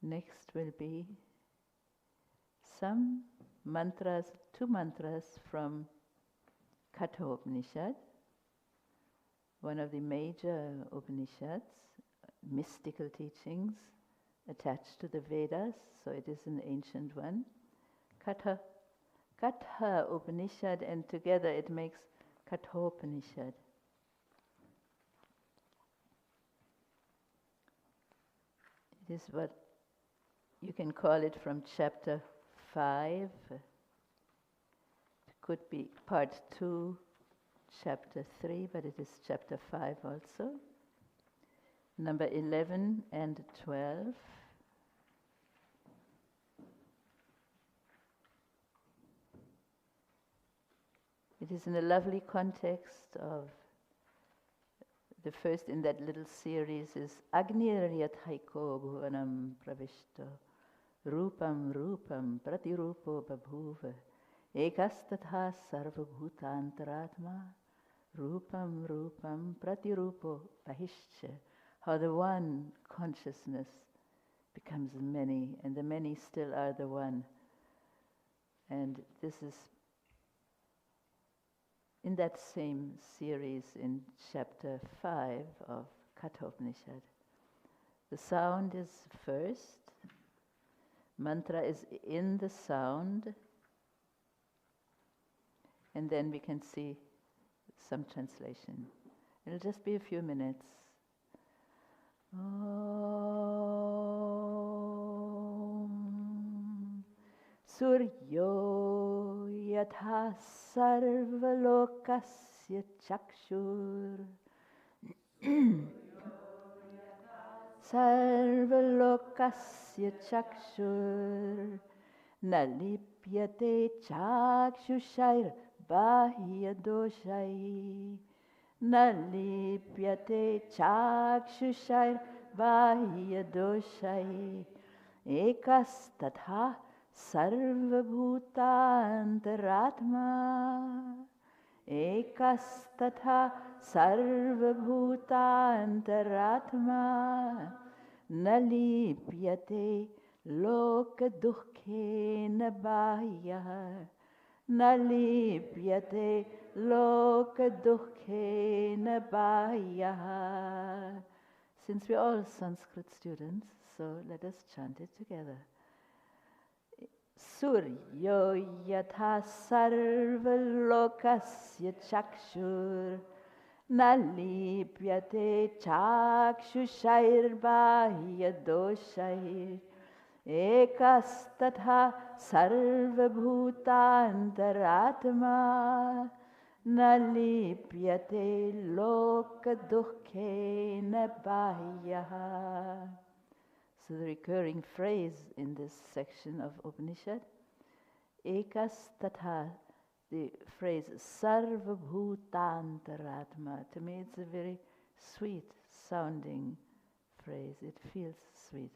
Next will be some mantras, 2 mantras from Katha Upanishad, one of the major Upanishads, mystical teachings attached to the Vedas, so it is an ancient one. Katha Upanishad, and together it makes Katha Upanishad. It is what you can call it from chapter 5. It could be part 2, chapter 3, but it is chapter 5 also. Number 11 and 12. It is in a lovely context of the first in that little series is Agniryathayiko bhuvanam pravishto rupam rupam pratirupo babhuva ekastatha sarvabhutantaratma rupam rupam pratirupo bahishcha. How the one consciousness becomes many, and the many still are the one. And this is in that same series in chapter 5 of Katha Upanishad. The sound is first, mantra is in the sound, and then we can see some translation. It'll just be a few minutes. Om Suryo yatha sarvalokasya chakshur sarvalokasya chakshur nalipyate chakshushair bahya doshai nalipyate chakshushair bahya doshai ekas tatha sarvabhutantaratma ekas tatha sarvabhutantaratma nalipyate lokadukkhena bahya nalipyate lokadukkhena bahya. Since we're all Sanskrit students, so let us chant it together. Suryo yatha sarvalokasya chakshur nalipyate chakshushair bahya doshai ekas tatha sarvabhutantaratma nalipyate lokadukkhena bahya. So the recurring phrase in this section of Upanishad, ekas tatha, the phrase sarvabhutantaratma. To me it's a very sweet sounding phrase. It feels sweet.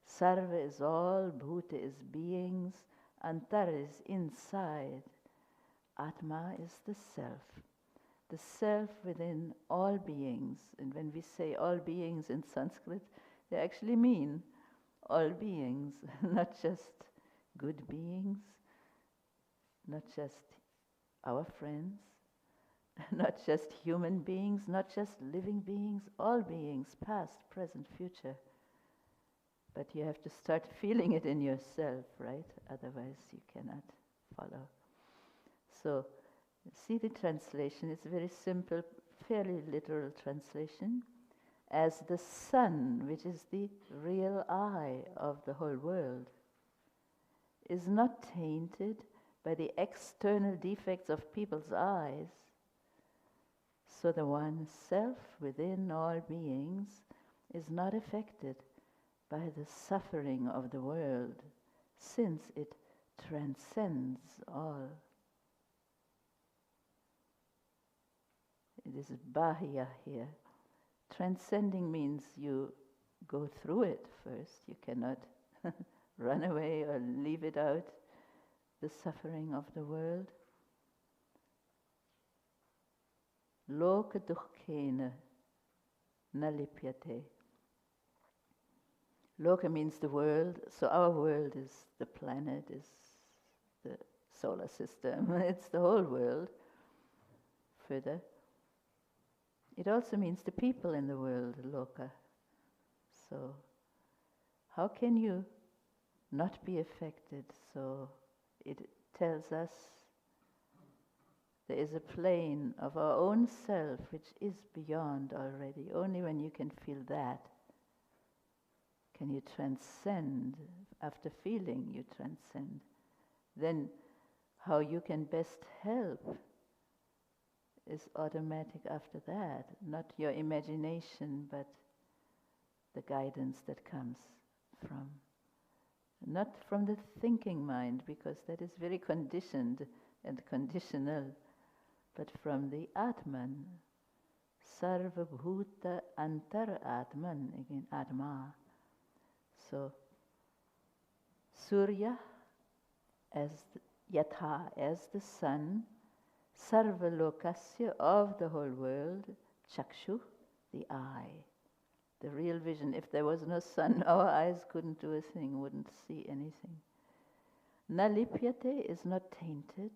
Sarva is all, bhuta is beings, antar is inside. Atma is the self within all beings. And when we say all beings in Sanskrit, they actually mean all beings, not just good beings, not just our friends, not just human beings, not just living beings, all beings, past, present, future. But you have to start feeling it in yourself, right? Otherwise you cannot follow. So, see the translation. It's a very simple, fairly literal translation. As the sun, which is the real eye of the whole world, is not tainted by the external defects of people's eyes, so the one self within all beings is not affected by the suffering of the world, since it transcends all. It is bahya here. Transcending means you go through it first. You cannot run away or leave it out, the suffering of the world. Loka dukkhena nalipyate. Loka means the world, so our world is the planet, is the solar system, it's the whole world. Further, it also means the people in the world, Loka. So, how can you not be affected? So, it tells us there is a plane of our own self which is beyond already. Only when you can feel that can you transcend. After feeling, you transcend. Then how you can best help is automatic after that. Not your imagination, but the guidance that comes from. Not from the thinking mind, because that is very conditioned and conditional, but from the Atman. Sarva Bhuta Antar Atman, again Atma. So, Surya as Yatha, as the sun, Sarva Lokasya, of the whole world, Chakshu, the eye, the real vision. If there was no sun, our eyes couldn't do a thing, wouldn't see anything. Nalipyate is not tainted.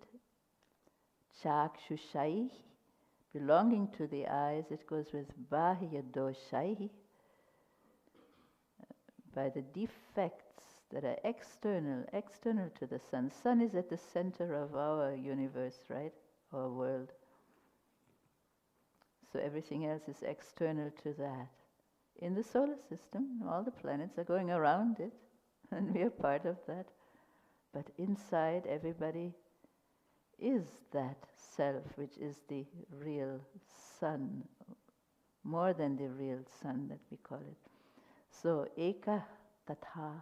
Chakshushai, belonging to the eyes, it goes with Bahya Doshai, by the defects that are external to the sun. Sun is at the center of our universe, right? Our world. So everything else is external to that. In the solar system, all the planets are going around it, and we are part of that. But inside, everybody is that self, which is the real sun, more than the real sun that we call it. So, Eka Tatha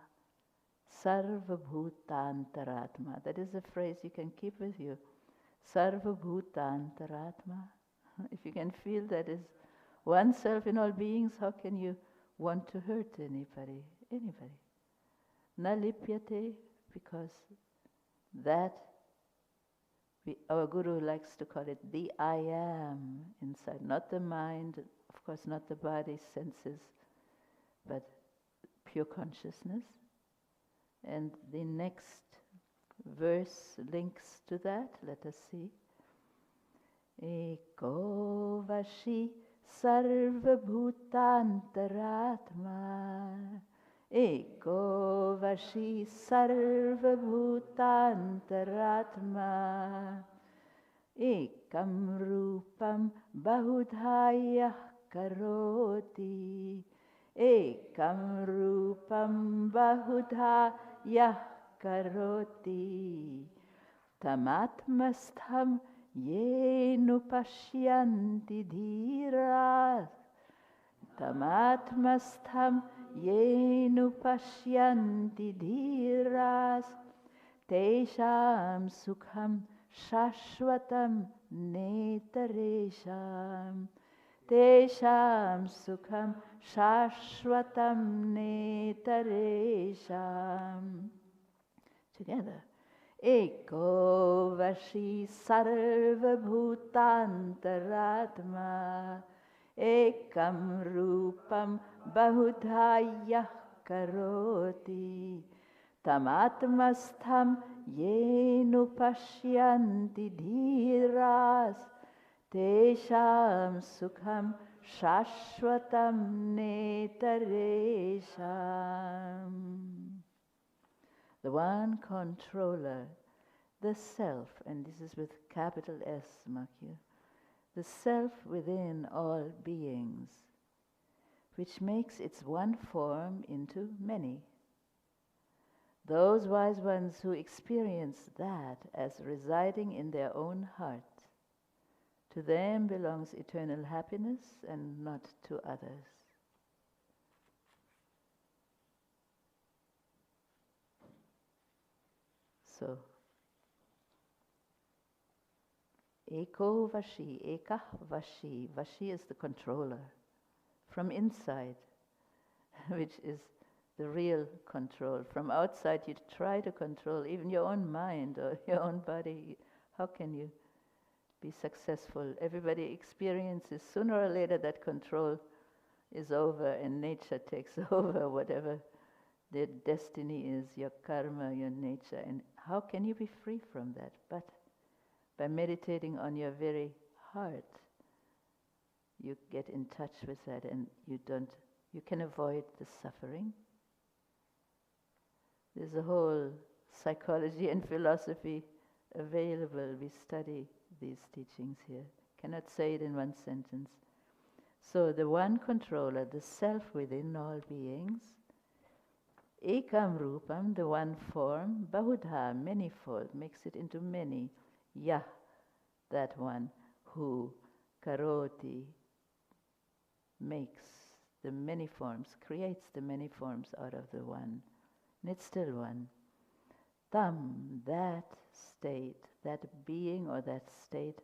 Sarva Bhutantaratma. That is a phrase you can keep with you. Sarva Bhutantaratma. If you can feel that is one self in all beings, how can you want to hurt anybody? Anybody. Nalipyate, because that, our Guru likes to call it the I am inside, not the mind, of course not the body, senses, but pure consciousness. And the next verse links to that. Let us see. Eko vashi sarva bhutantaratma. Eko vashi sarva bhutantaratma. Ekam rupam bahudhaya karoti. Ekam rupam bahudha karoti. Tamatmastham yenu pashyanti dhiras. Tamatmastham yenu pashyanti dhiras. Tesham sukham shashvatam netaresham. Tesham sukham shashvatam netaresham. Together. Eko vashi sarva bhutantaratma. Ekam rupam bahudhaya karoti. Tamatmastham yenu pashyanti dhiras. Tesham sukham shashvatam netaresham. The one controller, the self, and this is with capital S, mark you, the self within all beings, which makes its one form into many. Those wise ones who experience that as residing in their own heart, to them belongs eternal happiness and not to others. So, Eko Vashi, Ekah Vashi. Vashi is the controller from inside, which is the real control. From outside you try to control even your own mind or your own body. How can you be successful? Everybody experiences sooner or later that control is over and nature takes over, whatever their destiny is, your karma, your nature. And how can you be free from that? But by meditating on your very heart, you get in touch with that, and you can avoid the suffering. There's a whole psychology and philosophy available. We study these teachings here. Cannot say it in one sentence. So the one controller, the self within all beings, ekam rupam, the one form, bahudha, manifold, makes it into many, yah, that one who, karoti, makes the many forms, creates the many forms out of the one. And it's still one. Tam, that state, that being or that state,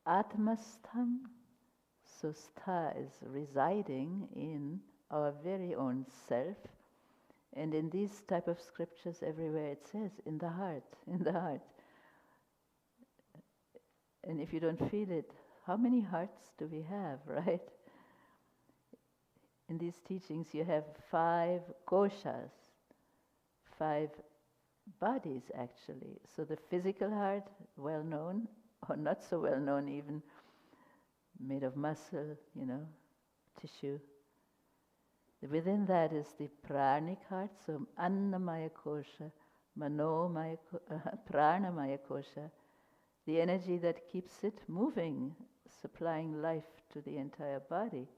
atmastham, so stha is residing in our very own self. And in these type of scriptures, everywhere it says, in the heart, in the heart. And if you don't feel it, how many hearts do we have, right? In these teachings, you have 5 koshas, 5 bodies actually. So the physical heart, well known, or not so well known even, made of muscle, tissue. Within that is the pranic heart, so annamaya kosha, manomaya, pranamaya kosha, the energy that keeps it moving, supplying life to the entire body.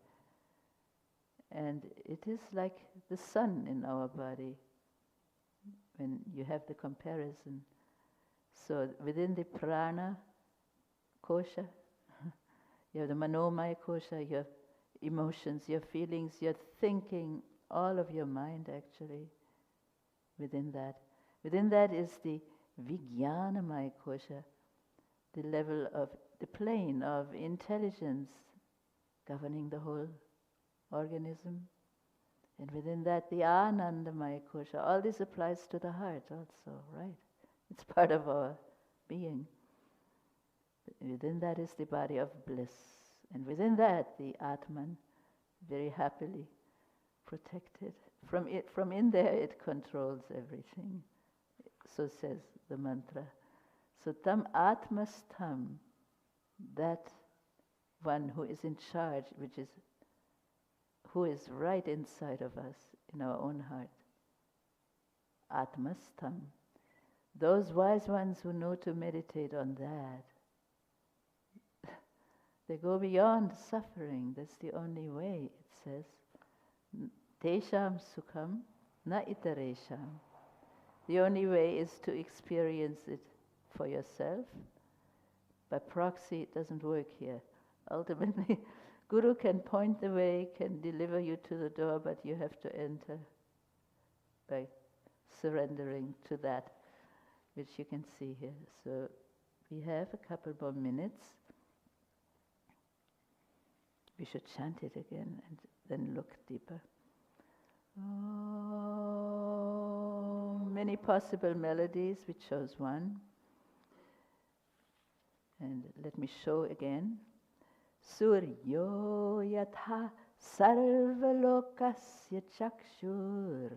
And it is like the sun in our body, when you have the comparison. So within the prana kosha, you have the manomaya kosha, you have emotions, your feelings, your thinking, all of your mind actually, within that. Within that is the vijnanamaya kosha, the level of, the plane of intelligence governing the whole organism. And within that, the anandamaya kosha. All this applies to the heart also, right? It's part of our being. Within that is the body of bliss. And within that, the Atman, very happily protected. From in there, it controls everything. So says the mantra. So tam atmastham, that one who is in charge, who is right inside of us, in our own heart. Atmastham. Those wise ones who know to meditate on that, they go beyond suffering. That's the only way, it says. Tesham sukham na itaresham. The only way is to experience it for yourself. By proxy, it doesn't work here. Ultimately, Guru can point the way, can deliver you to the door, but you have to enter by surrendering to that, which you can see here. So we have a couple more minutes. We should chant it again and then look deeper. Oh, many possible melodies, we chose one. And let me show again. Suryo yatha sarvalokasya chakshur.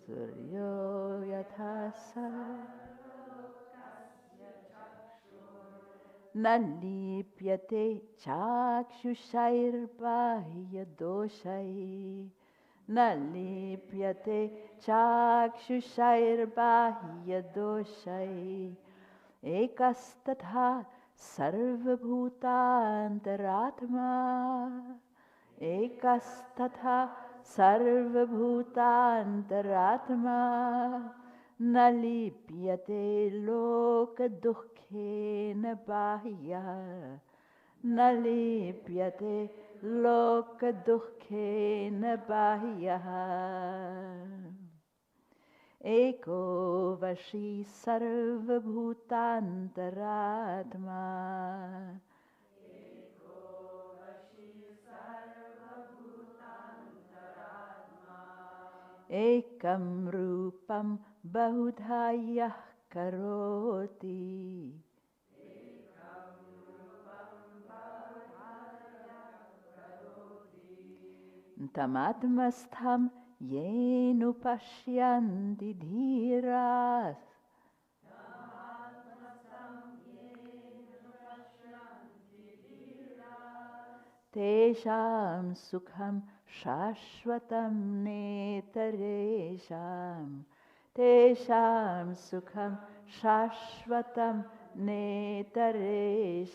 Suryo yatha sarvalokasya chakshur. Nalipyate chakshushairvahya doshai. Nalipyate chakshushairvahya doshai. Ekastatha sarvabhutantaratma. Ekastatha sarvabhutantaratma. Nalipyate loka dukkhena bahya. Nalipyate loka dukkhena bahya. Eko vashi sarvabhutantaratma. Eko vashi sarvabhutantaratma. Ekam rupam bahudhaya karoti. Ekam rupam bahudhaya karoti. Tamatmastham yenu pashyanti dhiras. Tesham sukham shashvatam netaresham. Tesham sukham shashvatam netaresham.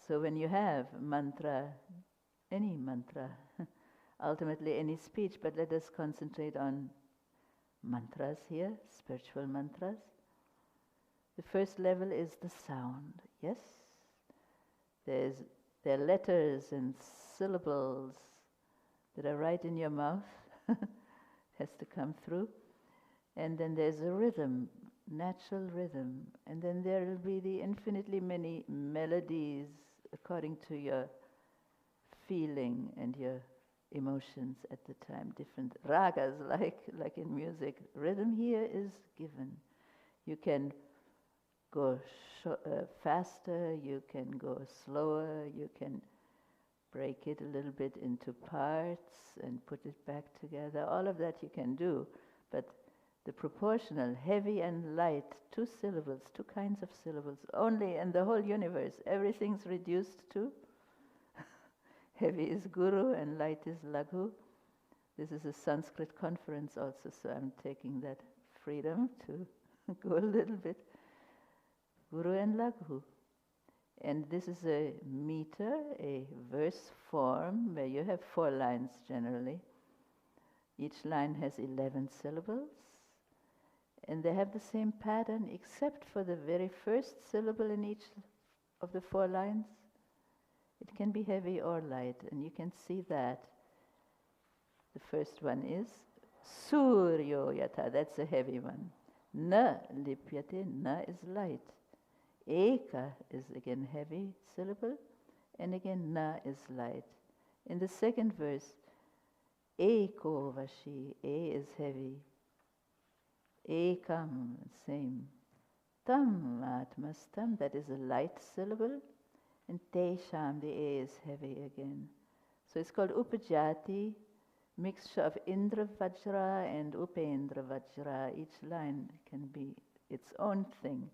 So when you have mantra, any mantra, ultimately any speech, but let us concentrate on mantras here, spiritual mantras. The first level is the sound, yes? There are letters and syllables that are right in your mouth, has to come through. And then there's a rhythm, natural rhythm. And then there will be the infinitely many melodies according to your feeling and your emotions at the time. Different ragas, like in music. Rhythm here is given. You can go faster, you can go slower, you can break it a little bit into parts and put it back together. All of that you can do, but the proportional, heavy and light, 2 syllables, 2 kinds of syllables, only in the whole universe. Everything's reduced to heavy is Guru and light is Laghu. This is a Sanskrit conference also, so I'm taking that freedom to go a little bit. Guru and Laghu. And this is a meter, a verse form, where you have 4 lines generally. Each line has 11 syllables. And they have the same pattern, except for the very first syllable in each of the 4 lines. It can be heavy or light, and you can see that. The first one is Suryo Yata, that's a heavy one. Na lipyate, na is light. Eka is again heavy syllable, and again na is light. In the second verse, Eko Vashi, A is heavy. Ekam, same. Tam Atmastam, that is a light syllable. And Tesham, the A is heavy again. So it's called Upajati, mixture of Indra Vajra and Upendra Vajra. Each line can be its own thing.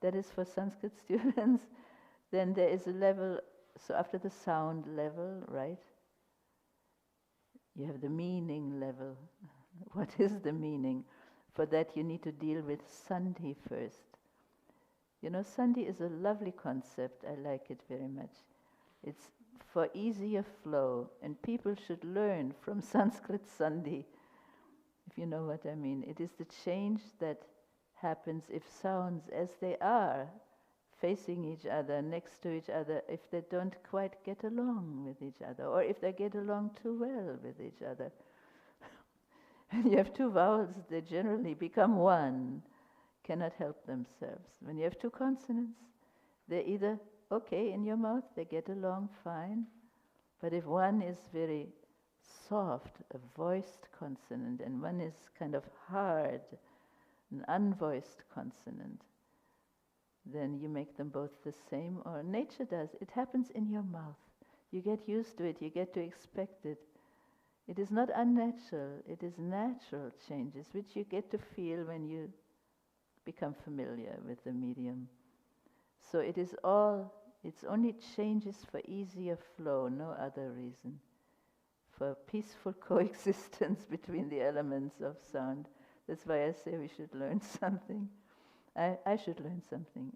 That is for Sanskrit students. Then there is a level, so after the sound level, right? You have the meaning level. What is the meaning? For that you need to deal with Sandhi first. You know, Sandhi is a lovely concept. I like it very much. It's for easier flow, and people should learn from Sanskrit Sandhi, if you know what I mean. It is the change that happens if sounds as they are, facing each other, next to each other, if they don't quite get along with each other, or if they get along too well with each other. And you have 2 vowels, they generally become one, cannot help themselves. When you have 2 consonants, they're either okay in your mouth, they get along fine, but if one is very soft, a voiced consonant, and one is kind of hard, an unvoiced consonant, then you make them both the same, or nature does. It happens in your mouth. You get used to it, you get to expect it. It is not unnatural, it is natural changes, which you get to feel when you become familiar with the medium. So it's only changes for easier flow, no other reason. For peaceful coexistence between the elements of sound. That's why I say we should learn something. I should learn something.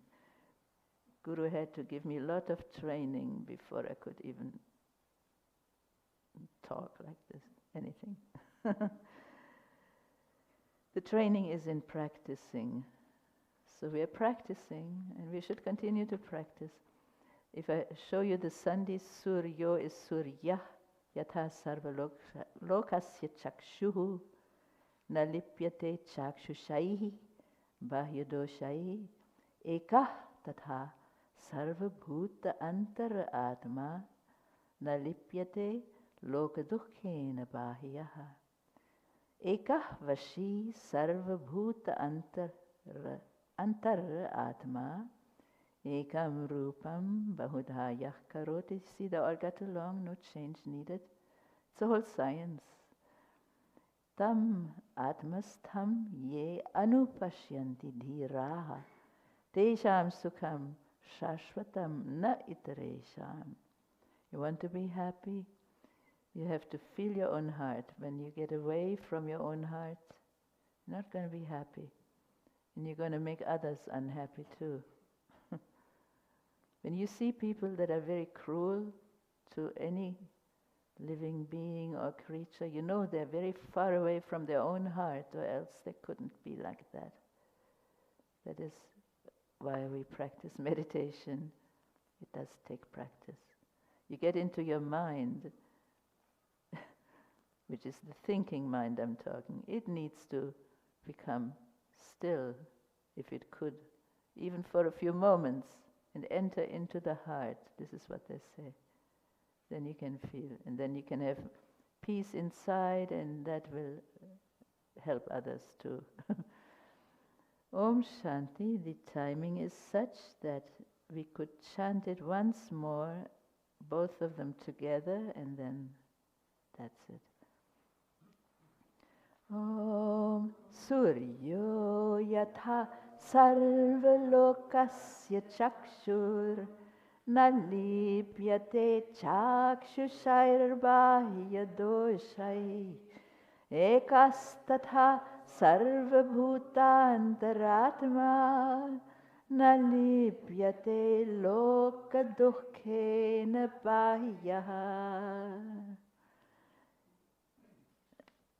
Guru had to give me a lot of training before I could even talk like this, anything. The training is in practicing. So we are practicing, and we should continue to practice. If I show you the Sandhi, Suryo is Surya, Yatha Sarva Lokasya Chakshuhu, Nalipyate Chakshushayi, Bahyadoshayi, Ekah Tatha Sarva Bhuta Antara Atma, Nalipyate Lokadukhena Bahyaha. Ekah Vashi Sarva Bhuta Antar Atma, Ekam Rupam Bahudhayah Karoti. See, they all got along, no change needed. It's a whole science. Tam atmastham ye anupashyanti dhiraha tesham sukham shashvatam na itaresham. You want to be happy? You have to feel your own heart. When you get away from your own heart, you're not going to be happy. And you're going to make others unhappy too. When you see people that are very cruel to any living being or creature, you know they're very far away from their own heart, or else they couldn't be like that. That is why we practice meditation. It does take practice. You get into your mind, which is the thinking mind I'm talking. It needs to become still, if it could, even for a few moments, and enter into the heart. This is what they say. Then you can feel, and then you can have peace inside, and that will help others too. Om Shanti, the timing is such that we could chant it once more, both of them together, and then that's it. Om Suryo Yatha Sarvalokasya Chakshur Nalipyate Chakshushairbahya Doshai Ekastatha Sarvabhutantaratma Nalipyate Lokadukkhena Bahyaha.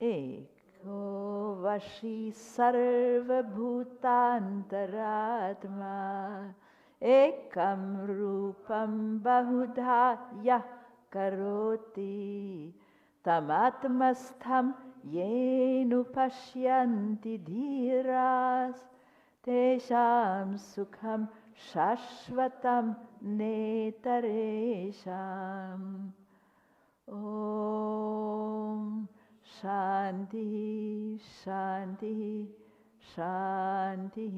Eko Vashi Sarvabhutantaratma Ekam Rupam Bahudha Yah Karoti Tamatmastham Yenu Pashyanti Dhiras Tesham Sukham Shashvatam Netaresham. Om Shanti, Shanti, Shanti.